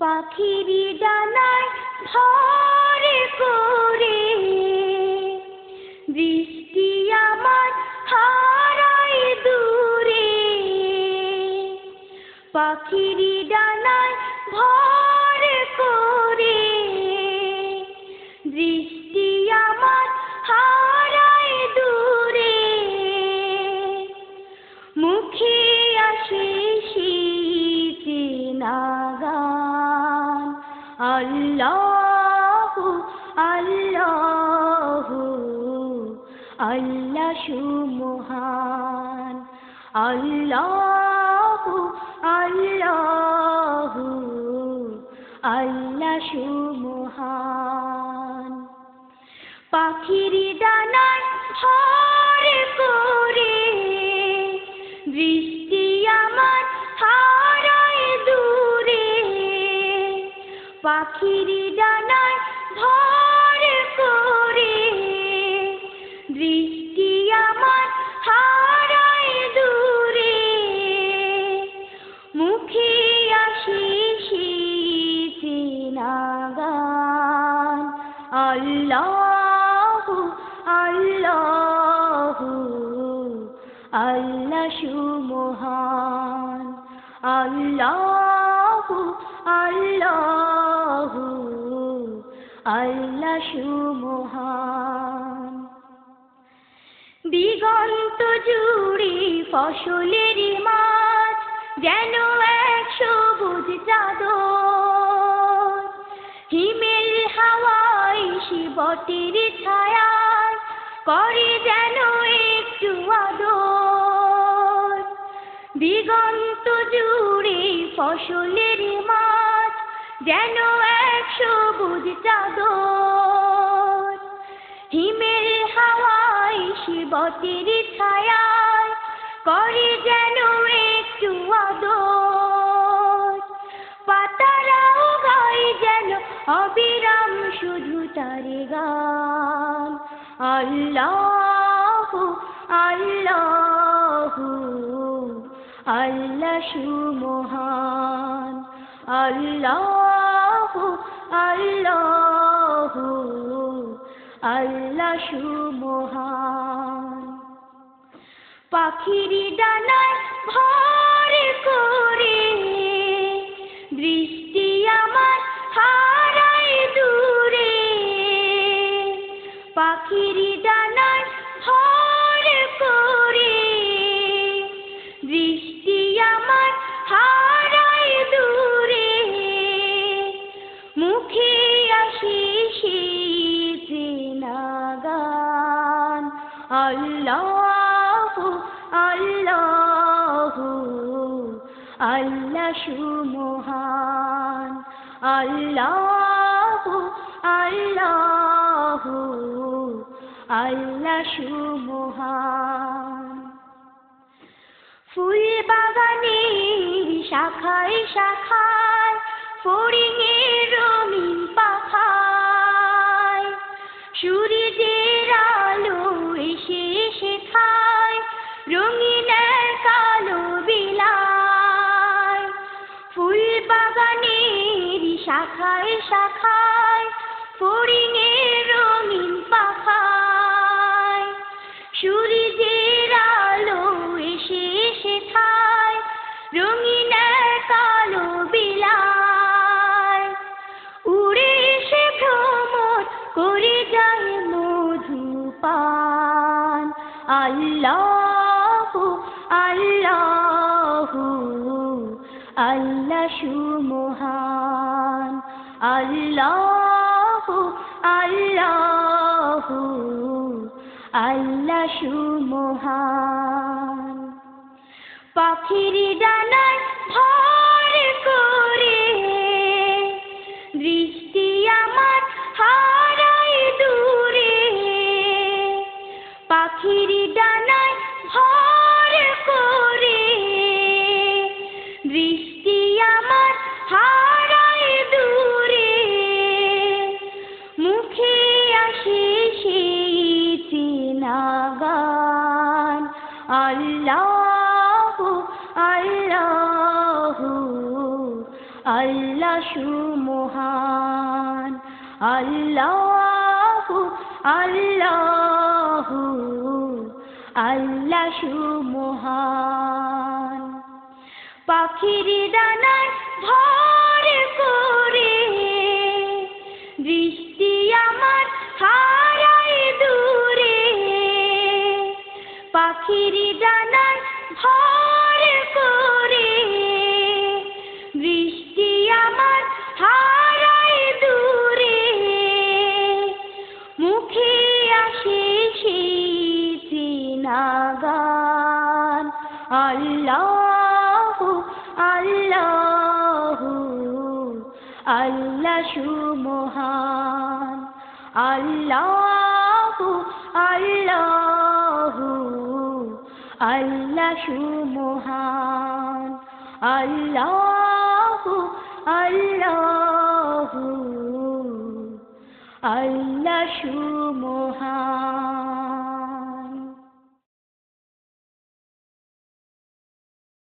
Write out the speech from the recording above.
পাখিরি ডানায় ভর করে বৃষ্টি আমার হারায় দূরে। পাখিরি ডানায় ভর করে বৃষ্টি আমার হারায় দূরে। মুখে আসে চেনা গান, আল্লাহু আল্লাহু আল্লাহ সুমহান। আল্লাহু আল্লাহু আল্লাহ সুমহান। পাখিরি ডানায় ভর করে বৃষ্টি আমার হারায় দূরে। পাখিরি ডানায় ভর করে বৃষ্টি আমার হারায় দূরে। মুখে আসে চেনা গান, আল্লাহু আল্লাহু আল্লাহ সুমহান। আল্লাহু আল্লাহু আল্লাহ সুমহান। দিগন্ত জুড়ে ফসলের মাঠ যেন এক সবুজ চাদর। হিমেল হাওয়ায় শিবটের ছায়ায় করে যেন একটু আদর। দিগন্ত জুড়ে ফসলের মাঠ যেন এক সবুজ চাদর। হিমেল হাওয়ায় শিবটের ছায়ায় করে যেন একটু আদর। পাতারাও গায় যেন অবিরাম শুধু তার গান, আল্লাহু আল্লাহু আল্লাহ সুমহান। আল্লাহু আল্লাহু আল্লাহ সুমহান। পাখিরি ডানায় ভর করে বৃষ্টি আমার হারায় দূরে। পাখিরি ডানায় ভর করে বৃষ্টি আমার হারায় দূরে। মুখে আসে চেনা গান, আল্লাহু আল্লাহু আল্লাহ সুমহান। আল্লাহু আল্লাহু আল্লাহ সুমহান। ফুল বাগানের শাখায় শাখায় ফড়িংয়ের রঙিন পাখায় সূর্যের আলো এসে এসে খায় রঙিন কালো বিলায়। ফুল বাগানের শাখায় শাখায় ফড়িংয়ের রঙিন পাখায় সূর্যের আলো এসে এসে খায় রঙিন কালো বিলায়। উড়ে এসে ভ্রমণ করে যায় মধুপান, আল্লাহু আল্লাহু আল্লাহ সুমহান। আল্লাহু আল্লাহু আল্লাহ সুমহান। পাখিরি ডানায় ভর করে বৃষ্টি আমার হারায় দূরে। পাখিরি ডানায় ভর করে বৃষ্টি আমার হারায় দূরে। মুখে আসে চেনা গান, আল্লাহু আল্লাহু আল্লাহ সুমহান আল্লাহু আল্লাহু আল্লাহ সুমহান পাখির ডানায় ভর করে দৃষ্টি আমার হারায় দূরে পাখির ডানায় ভর করে দৃষ্টি আমার হারায় দূরে মুখে আসে গান আল্লাহু আল্লাহু আল্লাহ সুমহান আল্লাহু আল্লাহু আল্লাহ সুমহান আল্লাহু আল্লাহু আল্লাহ সুমহান